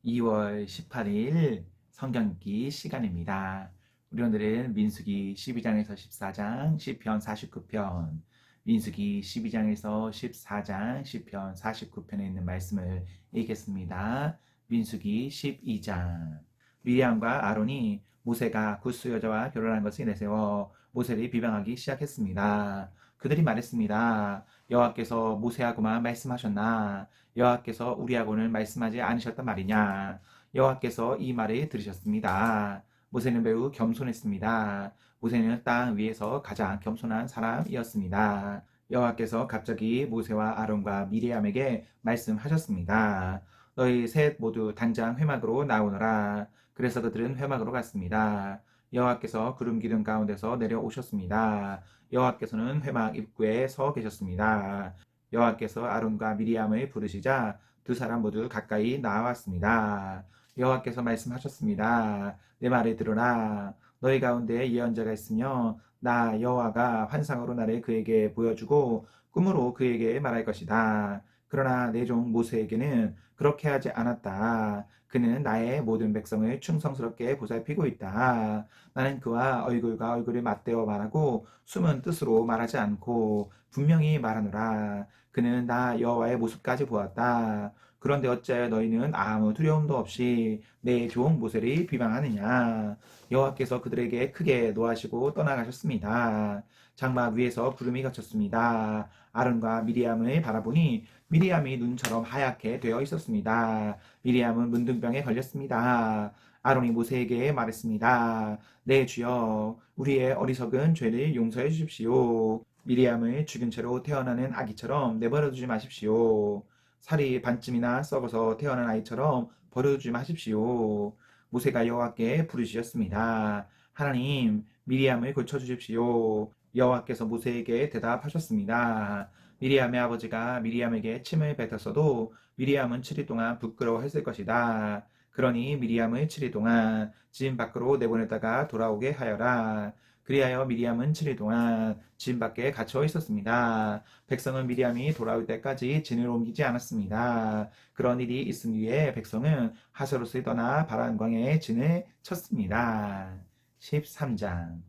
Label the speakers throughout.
Speaker 1: 2월 18일 성경 읽기 시간입니다. 우리 오늘은 민수기 12장에서 14장, 시편 49편, 민수기 12장에서 14장, 시편 49편에 있는 말씀을 읽겠습니다. 민수기 12장. 미리암과 아론이 모세가 굿수 여자와 결혼한 것을 내세워 모세를 비방하기 시작했습니다. 그들이 말했습니다. 여호와께서 모세하고만 말씀하셨나? 여호와께서 우리하고는 말씀하지 않으셨단 말이냐? 여호와께서 이 말을 들으셨습니다. 모세는 매우 겸손했습니다. 모세는 땅 위에서 가장 겸손한 사람이었습니다. 여호와께서 갑자기 모세와 아론과 미리암에게 말씀하셨습니다. 너희 셋 모두 당장 회막으로 나오너라. 그래서 그들은 회막으로 갔습니다. 여호와께서 구름 기둥 가운데서 내려오셨습니다. 여호와께서는 회막 입구에 서 계셨습니다. 여호와께서 아론과 미리암을 부르시자 두 사람 모두 가까이 나왔습니다. 여호와께서 말씀하셨습니다. 내 말을 들으라. 너희 가운데 예언자가 있으며 나 여호와가 환상으로 나를 그에게 보여주고 꿈으로 그에게 말할 것이다. 그러나 내 종 모세에게는 그렇게 하지 않았다. 그는 나의 모든 백성을 충성스럽게 보살피고 있다. 나는 그와 얼굴과 얼굴을 맞대어 말하고 숨은 뜻으로 말하지 않고 분명히 말하노라. 그는 나 여호와의 모습까지 보았다. 그런데 어째 너희는 아무 두려움도 없이 내 종 모세를 비방하느냐? 여호와께서 그들에게 크게 노하시고 떠나가셨습니다. 장막 위에서 구름이 걷혔습니다. 아론과 미리암을 바라보니 미리암이 눈처럼 하얗게 되어 있었습니다. 미리암은 문둥병에 걸렸습니다. 아론이 모세에게 말했습니다. 네, 주여, 우리의 어리석은 죄를 용서해 주십시오. 미리암을 죽은 채로 태어나는 아기처럼 내버려 두지 마십시오. 살이 반쯤이나 썩어서 태어난 아이처럼 버려두지 마십시오. 모세가 여호와께 부르짖었습니다. 하나님, 미리암을 고쳐주십시오. 여호와께서 모세에게 대답하셨습니다. 미리암의 아버지가 미리암에게 침을 뱉었어도 미리암은 7일 동안 부끄러워했을 것이다. 그러니 미리암을 7일 동안 진 밖으로 내보냈다가 돌아오게 하여라. 그리하여 미리암은 7일 동안 진 밖에 갇혀 있었습니다. 백성은 미리암이 돌아올 때까지 진을 옮기지 않았습니다. 그런 일이 있은 후에 백성은 하세롯을 떠나 바란광에 진을 쳤습니다. 13장.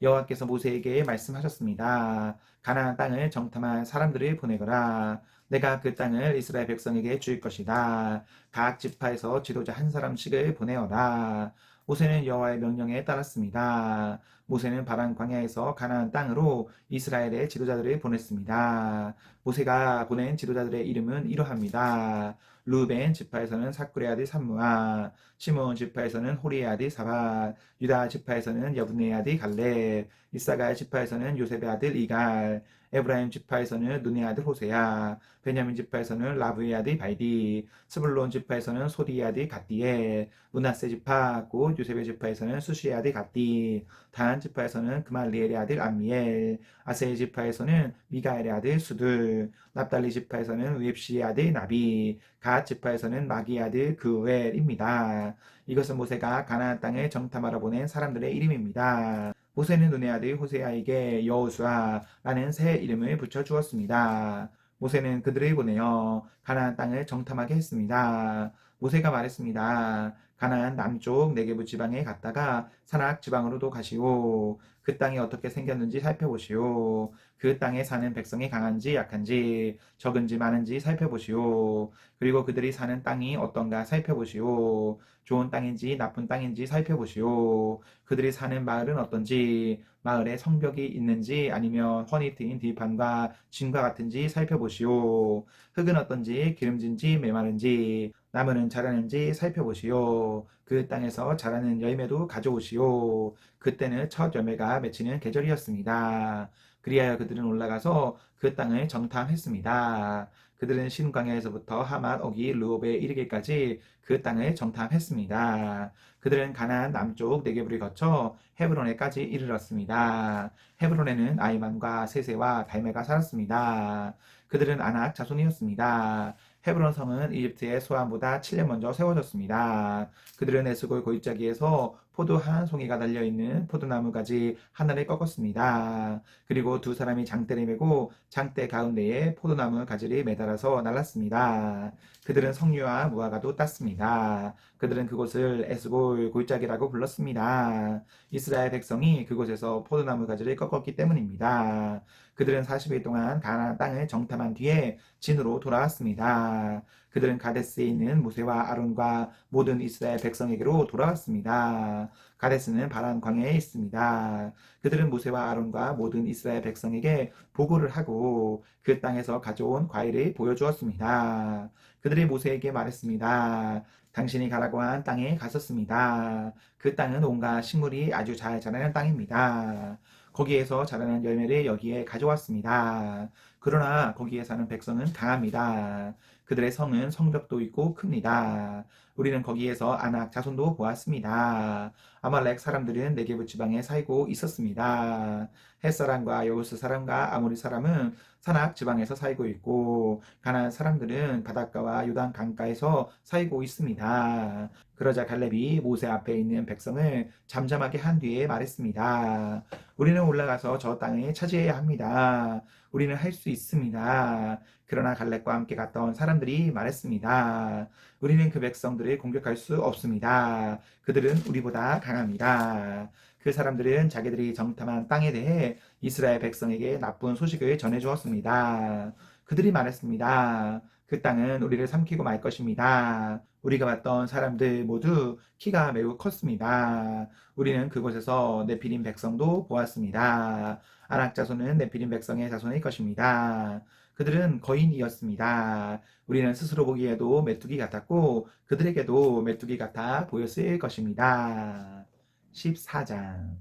Speaker 1: 여호와께서 모세에게 말씀하셨습니다. 가나안 땅을 정탐할 사람들을 보내거라. 내가 그 땅을 이스라엘 백성에게 줄 것이다. 각 지파에서 지도자 한 사람씩을 보내어라. 모세는 여호와의 명령에 따랐습니다. 모세는 바란 광야에서 가나안 땅으로 이스라엘의 지도자들을 보냈습니다. 모세가 보낸 지도자들의 이름은 이러합니다. 루벤 지파에서는 사쿠의 아들 삼무아, 시몬 지파에서는 호리의 아들 사밧, 유다 지파에서는 여분의 아들 갈렙, 이사갈 지파에서는 요셉의 아들 이갈, 에브라임 지파에서는 눈의 아들 호세야, 베냐민 지파에서는 라브의 아들 발디, 스불론 지파에서는 소디의 아들 갓디엘, 므낫세 지파 곧 요셉의 지파에서는 수시의 아들 갓디, 단 지파에서는 그말리엘의 아들 암미엘, 아세의 지파에서는 미가엘의 아들 수둘, 납달리 지파에서는 웹시의 아들 나비, 갓 지파에서는 마기의 아들 그웰입니다. 이것은 모세가 가나안 땅을 정탐하러 보낸 사람들의 이름입니다. 모세는 눈의 아들 호세아에게 여호수아라는 새 이름을 붙여 주었습니다. 모세는 그들을 보내어 가나안 땅을 정탐하게 했습니다. 모세가 말했습니다. 가나안 남쪽 네게부 지방에 갔다가 산악 지방으로도 가시오. 그 땅이 어떻게 생겼는지 살펴보시오. 그 땅에 사는 백성이 강한지 약한지 적은지 많은지 살펴보시오. 그리고 그들이 사는 땅이 어떤가 살펴보시오. 좋은 땅인지 나쁜 땅인지 살펴보시오. 그들이 사는 마을은 어떤지, 마을에 성벽이 있는지 아니면 훤히 트인 들판과 진과 같은지 살펴보시오. 흙은 어떤지 기름진지 메마른지 나무는 자라는지 살펴보시오. 그 땅에서 자라는 열매도 가져오시오. 그때는 첫 열매가 맺히는 계절이었습니다. 그리하여 그들은 올라가서 그 땅을 정탐했습니다. 그들은 신광야에서부터 하맛 어기 르홉에 이르기까지 그 땅을 정탐했습니다. 그들은 가나안 남쪽 네게부를 거쳐 헤브론에까지 이르렀습니다. 헤브론에는 아이만과 세세와 달메가 살았습니다. 그들은 아낙 자손이었습니다. 헤브론 성은 이집트의 소환보다 7년 먼저 세워졌습니다. 그들은 에스골 골짜기에서 포도 한 송이가 달려있는 포도나무 가지 하나를 꺾었습니다. 그리고 두 사람이 장대를 메고 장대 가운데에 포도나무 가지를 매달아서 날랐습니다. 그들은 석류와 무화과도 땄습니다. 그들은 그곳을 에스골 골짜기라고 불렀습니다. 이스라엘 백성이 그곳에서 포도나무 가지를 꺾었기 때문입니다. 그들은 40일 동안 가나안 땅을 정탐한 뒤에 진으로 돌아왔습니다. 그들은 가데스에 있는 모세와 아론과 모든 이스라엘 백성에게로 돌아왔습니다. 가데스는 바란 광야에 있습니다. 그들은 모세와 아론과 모든 이스라엘 백성에게 보고를 하고 그 땅에서 가져온 과일을 보여주었습니다. 그들이 모세에게 말했습니다. 당신이 가라고 한 땅에 갔었습니다. 그 땅은 온갖 식물이 아주 잘 자라는 땅입니다. 거기에서 자라는 열매를 여기에 가져왔습니다. 그러나 거기에 사는 백성은 강합니다. 그들의 성은 성벽도 있고 큽니다. 우리는 거기에서 아낙 자손도 보았습니다. 아말렉 사람들은 네게부 지방에 살고 있었습니다. 헷 사람과 여부스 사람과 아모리 사람은 산악 지방에서 살고 있고 가나안 사람들은 바닷가와 요단 강가에서 살고 있습니다. 그러자 갈렙이 모세 앞에 있는 백성을 잠잠하게 한 뒤에 말했습니다. 우리는 올라가서 저 땅을 차지해야 합니다. 우리는 할 수 있습니다. 그러나 갈렙과 함께 갔던 사람들이 말했습니다. 우리는 그 백성들을 공격할 수 없습니다. 그들은 우리보다 강합니다. 그 사람들은 자기들이 정탐한 땅에 대해 이스라엘 백성에게 나쁜 소식을 전해주었습니다. 그들이 말했습니다. 그 땅은 우리를 삼키고 말 것입니다. 우리가 봤던 사람들 모두 키가 매우 컸습니다. 우리는 그곳에서 네피림 백성도 보았습니다. 아낙 자손은 네피림 백성의 자손일 것입니다. 그들은 거인이었습니다. 우리는 스스로 보기에도 메뚜기 같았고 그들에게도 메뚜기 같아 보였을 것입니다. 14장.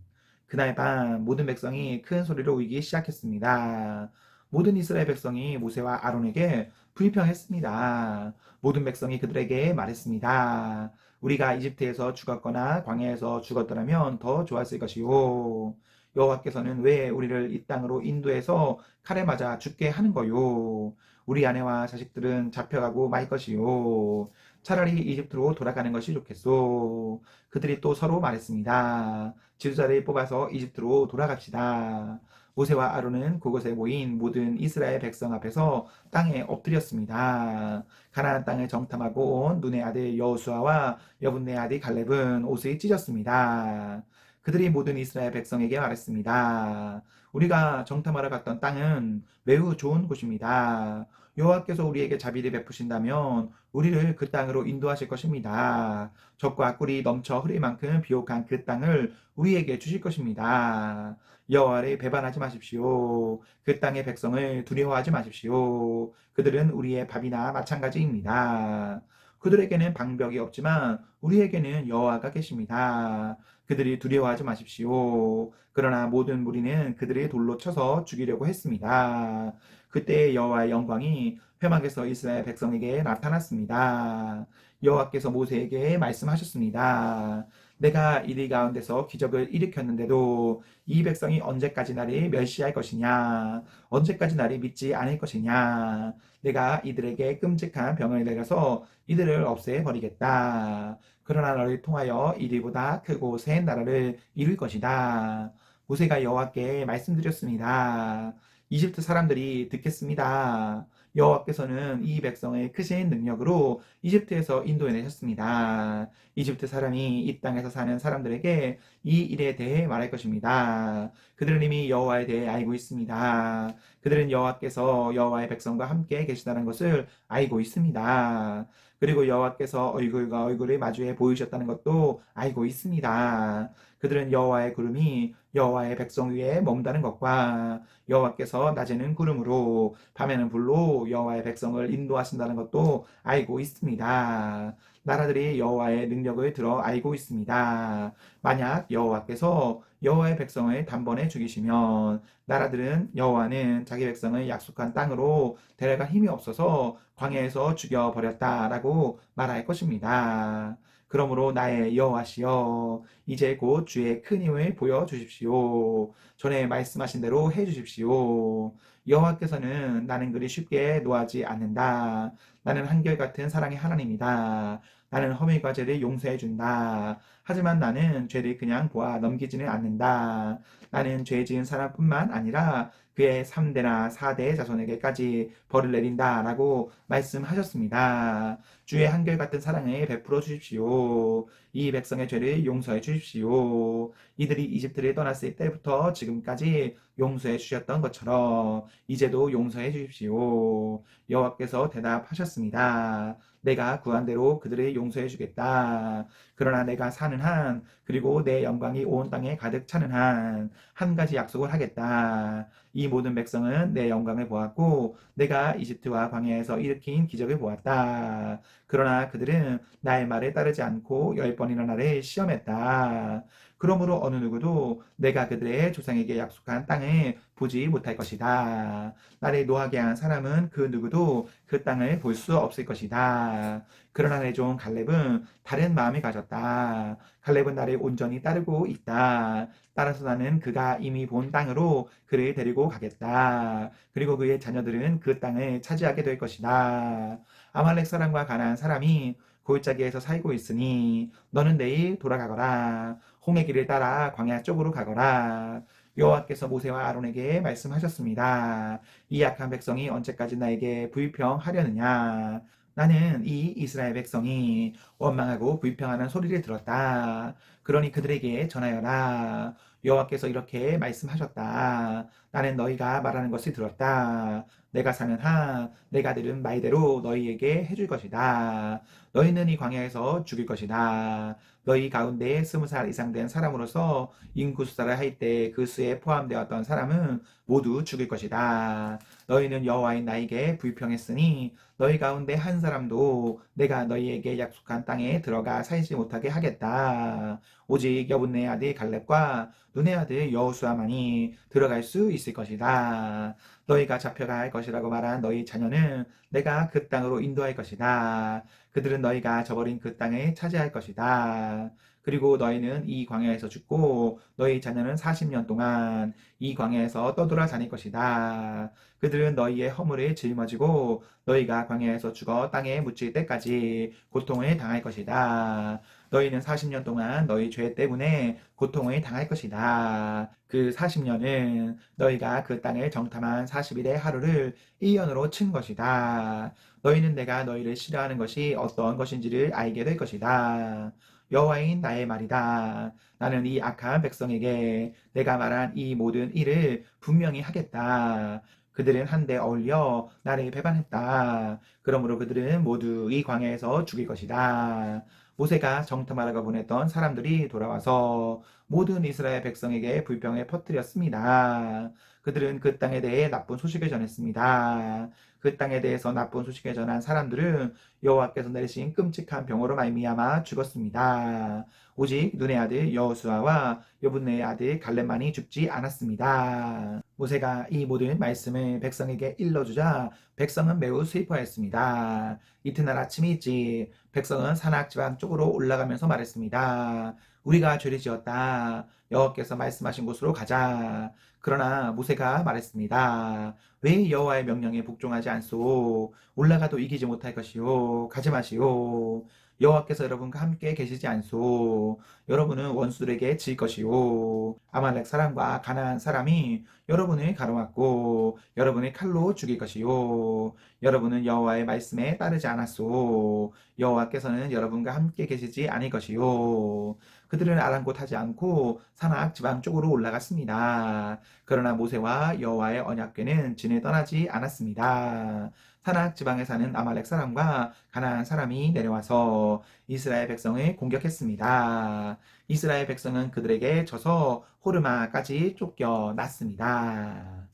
Speaker 1: 그날 밤 모든 백성이 큰 소리로 울기 시작했습니다. 모든 이스라엘 백성이 모세와 아론에게 불평했습니다. 모든 백성이 그들에게 말했습니다. 우리가 이집트에서 죽었거나 광야에서 죽었더라면 더 좋았을 것이요. 여호와께서는 왜 우리를 이 땅으로 인도해서 칼에 맞아 죽게 하는 거요? 우리 아내와 자식들은 잡혀가고 말 것이요. 차라리 이집트로 돌아가는 것이 좋겠소. 그들이 또 서로 말했습니다. 지도자를 뽑아서 이집트로 돌아갑시다. 모세와 아론은 그곳에 모인 모든 이스라엘 백성 앞에서 땅에 엎드렸습니다. 가나안 땅을 정탐하고 온 눈의 아들 여호수아와 여분네 아들 갈렙은 옷을 찢었습니다. 그들이 모든 이스라엘 백성에게 말했습니다. 우리가 정탐하러 갔던 땅은 매우 좋은 곳입니다. 여호와께서 우리에게 자비를 베푸신다면 우리를 그 땅으로 인도하실 것입니다. 젖과 꿀이 넘쳐 흐를 만큼 비옥한 그 땅을 우리에게 주실 것입니다. 여호와를 배반하지 마십시오. 그 땅의 백성을 두려워하지 마십시오. 그들은 우리의 밥이나 마찬가지입니다. 그들에게는 방벽이 없지만 우리에게는 여호와가 계십니다. 그들이 두려워하지 마십시오. 그러나 모든 무리는 그들을 돌로 쳐서 죽이려고 했습니다. 그때 여호와의 영광이 회막에서 이스라엘 백성에게 나타났습니다. 여호와께서 모세에게 말씀하셨습니다. 내가 이들 가운데서 기적을 일으켰는데도 이 백성이 언제까지 나를 멸시할 것이냐? 언제까지 나를 믿지 않을 것이냐? 내가 이들에게 끔찍한 병을 내려서 이들을 없애버리겠다. 그러나 너를 통하여 이들보다 크고 센 나라를 이룰 것이다. 모세가 여호와께 말씀드렸습니다. 이집트 사람들이 듣겠습니다. 여호와께서는 이 백성의 크신 능력으로 이집트에서 인도해내셨습니다. 이집트 사람이 이 땅에서 사는 사람들에게 이 일에 대해 말할 것입니다. 그들은 이미 여호와에 대해 알고 있습니다. 그들은 여호와께서 여호와의 백성과 함께 계시다는 것을 알고 있습니다. 그리고 여호와께서 얼굴과 얼굴을 마주해 보이셨다는 것도 알고 있습니다. 그들은 여호와의 구름이 여호와의 백성 위에 머문다는 것과 여호와께서 낮에는 구름으로 밤에는 불로 여호와의 백성을 인도하신다는 것도 알고 있습니다. 나라들이 여호와의 능력을 들어 알고 있습니다. 만약 여호와께서 여호와의 백성을 단번에 죽이시면 나라들은 여호와는 자기 백성을 약속한 땅으로 데려갈 힘이 없어서 광야에서 죽여버렸다라고 말할 것입니다. 그러므로 나의 여호와시여 이제 곧 주의 큰 힘을 보여주십시오. 전에 말씀하신 대로 해주십시오. 여호와께서는 나는 그리 쉽게 노하지 않는다. 나는 한결같은 사랑의 하나님이다. 나는 허물과 죄를 용서해 준다. 하지만 나는 죄를 그냥 보아 넘기지는 않는다. 나는 죄 지은 사람뿐만 아니라 그의 3대나 4대 자손에게까지 벌을 내린다. 라고 말씀하셨습니다. 주의 한결같은 사랑을 베풀어 주십시오. 이 백성의 죄를 용서해 주십시오. 이들이 이집트를 떠났을 때부터 지금까지 용서해 주셨던 것처럼 이제도 용서해 주십시오. 여호와께서 대답하셨습니다. 내가 구한 대로 그들을 용서해 주겠다. 그러나 내가 사는 한, 그리고 내 영광이 온 땅에 가득 차는 한, 한 가지 약속을 하겠다. 이 모든 백성은 내 영광을 보았고, 내가 이집트와 광야에서 일으킨 기적을 보았다. 그러나 그들은 나의 말에 따르지 않고 10번이나 나를 시험했다. 그러므로 어느 누구도 내가 그들의 조상에게 약속한 땅을 보지 못할 것이다. 나를 노하게 한 사람은 그 누구도 그 땅을 볼 수 없을 것이다. 그러나 내 종 갈렙은 다른 마음을 가졌다. 갈렙은 나를 온전히 따르고 있다. 따라서 나는 그가 이미 본 땅으로 그를 데리고 가겠다. 그리고 그의 자녀들은 그 땅을 차지하게 될 것이다. 아말렉 사람과 가나안 사람이 골짜기에서 살고 있으니 너는 내일 돌아가거라. 홍해 길을 따라 광야 쪽으로 가거라. 여호와께서 모세와 아론에게 말씀하셨습니다. 이 약한 백성이 언제까지 나에게 불평하려느냐? 나는 이 이스라엘 백성이 원망하고 불평하는 소리를 들었다. 그러니 그들에게 전하여라. 여호와께서 이렇게 말씀하셨다. 나는 너희가 말하는 것을 들었다. 내가 사는 한 내가 들은 말대로 너희에게 해줄 것이다. 너희는 이 광야에서 죽일 것이다. 너희 가운데 20살 이상 된 사람으로서 인구수사를 할 때 그 수에 포함되었던 사람은 모두 죽일 것이다. 너희는 여호와인 나에게 불평했으니 너희 가운데 한 사람도 내가 너희에게 약속한 땅에 들어가 살지 못하게 하겠다. 오직 여분네 아들 갈렙과 눈의 아들 여호수아만이 들어갈 수 있을 것이다. 너희가 잡혀갈 것이라고 말한 너희 자녀는 내가 그 땅으로 인도할 것이다. 그들은 너희가 저버린 그 땅을 차지할 것이다. 그리고 너희는 이 광야에서 죽고 너희 자녀는 40년 동안 이 광야에서 떠돌아 다닐 것이다. 그들은 너희의 허물을 짊어지고 너희가 광야에서 죽어 땅에 묻힐 때까지 고통을 당할 것이다. 너희는 40년 동안 너희 죄 때문에 고통을 당할 것이다. 그 40년은 너희가 그 땅을 정탐한 40일의 하루를 1년으로 친 것이다. 너희는 내가 너희를 싫어하는 것이 어떤 것인지를 알게 될 것이다. 여호와인 나의 말이다. 나는 이 악한 백성에게 내가 말한 이 모든 일을 분명히 하겠다. 그들은 한데 어울려 나를 배반했다. 그러므로 그들은 모두 이 광야에서 죽일 것이다. 모세가 정탐하라고 보냈던 사람들이 돌아와서 모든 이스라엘 백성에게 불평을 퍼뜨렸습니다. 그들은 그 땅에 대해 나쁜 소식을 전했습니다. 그 땅에 대해서 나쁜 소식을 전한 사람들은 여호와께서 내리신 끔찍한 병으로 말미암아 죽었습니다. 오직 눈의 아들 여호수아와 여분네의 아들 갈렙만이 죽지 않았습니다. 모세가 이 모든 말씀을 백성에게 일러주자 백성은 매우 슬퍼했습니다. 이튿날 아침이 일찍 백성은 산악 지방 쪽으로 올라가면서 말했습니다. 우리가 죄를 지었다. 여호와께서 말씀하신 곳으로 가자. 그러나 모세가 말했습니다. 왜 여호와의 명령에 복종하지 않소? 올라가도 이기지 못할 것이요. 가지 마시오. 여호와께서 여러분과 함께 계시지 않소. 여러분은 원수들에게 질 것이요. 아말렉 사람과 가나안 사람이 여러분을 가로막고 여러분을 칼로 죽일 것이요. 여러분은 여호와의 말씀에 따르지 않았소. 여호와께서는 여러분과 함께 계시지 않을 것이요. 그들은 아랑곳하지 않고 산악 지방 쪽으로 올라갔습니다. 그러나 모세와 여호와의 언약궤는 진을 떠나지 않았습니다. 산악 지방에 사는 아말렉 사람과 가나안 사람이 내려와서 이스라엘 백성을 공격했습니다. 이스라엘 백성은 그들에게 져서 호르마까지 쫓겨났습니다.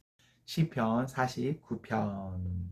Speaker 1: 시편 49편.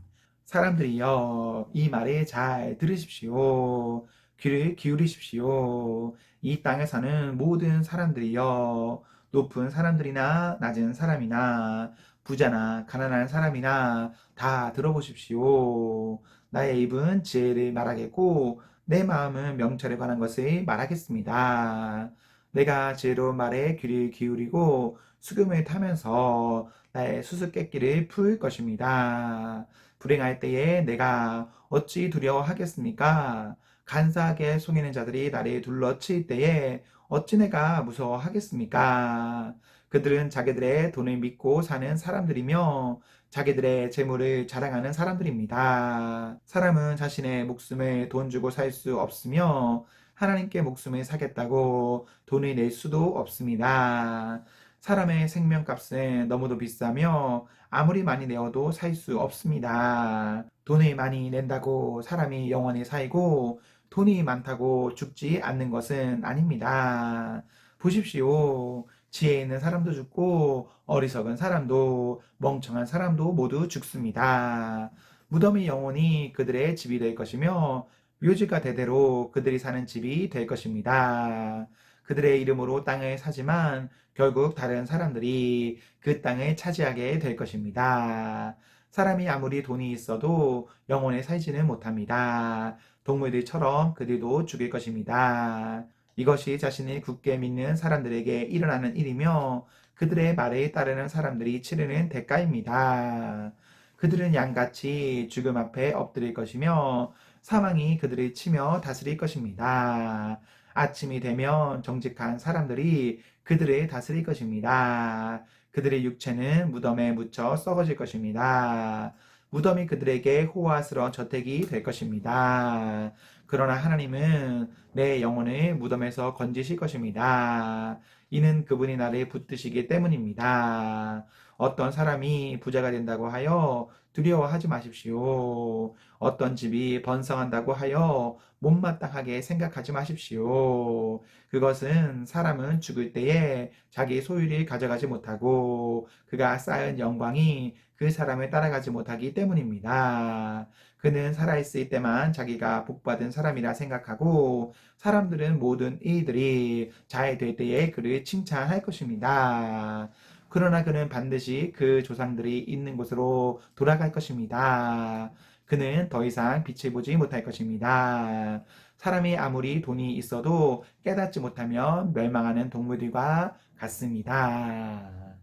Speaker 1: 사람들이여 이 말을 잘 들으십시오. 귀를 기울이십시오. 이 땅에 사는 모든 사람들이여 높은 사람들이나 낮은 사람이나 부자나 가난한 사람이나 다 들어보십시오. 나의 입은 지혜를 말하겠고 내 마음은 명철에 관한 것을 말하겠습니다. 내가 지혜로운 말에 귀를 기울이고 수금을 타면서 나의 수수께끼를 풀 것입니다. 불행할 때에 내가 어찌 두려워하겠습니까? 간사하게 속이는 자들이 나를 둘러칠 때에 어찌 내가 무서워하겠습니까? 그들은 자기들의 돈을 믿고 사는 사람들이며 자기들의 재물을 자랑하는 사람들입니다. 사람은 자신의 목숨을 돈 주고 살 수 없으며 하나님께 목숨을 사겠다고 돈을 낼 수도 없습니다. 사람의 생명값은 너무도 비싸며 아무리 많이 내어도 살 수 없습니다. 돈을 많이 낸다고 사람이 영원히 살고 돈이 많다고 죽지 않는 것은 아닙니다. 보십시오. 지혜 있는 사람도 죽고 어리석은 사람도 멍청한 사람도 모두 죽습니다. 무덤이 영원히 그들의 집이 될 것이며 묘지가 대대로 그들이 사는 집이 될 것입니다. 그들의 이름으로 땅을 사지만 결국 다른 사람들이 그 땅을 차지하게 될 것입니다. 사람이 아무리 돈이 있어도 영원히 살지는 못합니다. 동물들처럼 그들도 죽일 것입니다. 이것이 자신을 굳게 믿는 사람들에게 일어나는 일이며 그들의 말에 따르는 사람들이 치르는 대가입니다. 그들은 양같이 죽음 앞에 엎드릴 것이며 사망이 그들을 치며 다스릴 것입니다. 아침이 되면 정직한 사람들이 그들을 다스릴 것입니다. 그들의 육체는 무덤에 묻혀 썩어질 것입니다. 무덤이 그들에게 호화스러운 저택이 될 것입니다. 그러나 하나님은 내 영혼을 무덤에서 건지실 것입니다. 이는 그분이 나를 붙드시기 때문입니다. 어떤 사람이 부자가 된다고 하여 두려워하지 마십시오. 어떤 집이 번성한다고 하여 못마땅하게 생각하지 마십시오. 그것은 사람은 죽을 때에 자기 소유를 가져가지 못하고 그가 쌓은 영광이 그 사람을 따라가지 못하기 때문입니다. 그는 살아있을 때만 자기가 복받은 사람이라 생각하고 사람들은 모든 이들이 잘 될 때에 그를 칭찬할 것입니다. 그러나 그는 반드시 그 조상들이 있는 곳으로 돌아갈 것입니다. 그는 더 이상 빛을 보지 못할 것입니다. 사람이 아무리 돈이 있어도 깨닫지 못하면 멸망하는 동물들과 같습니다.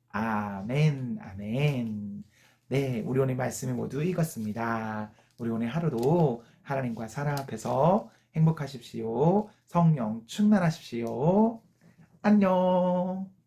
Speaker 1: 아멘, 아멘. 네, 우리 오늘 말씀을 모두 읽었습니다. 우리 오늘 하루도 하나님과 사랑 앞에서 행복하십시오. 성령 충만하십시오. 안녕.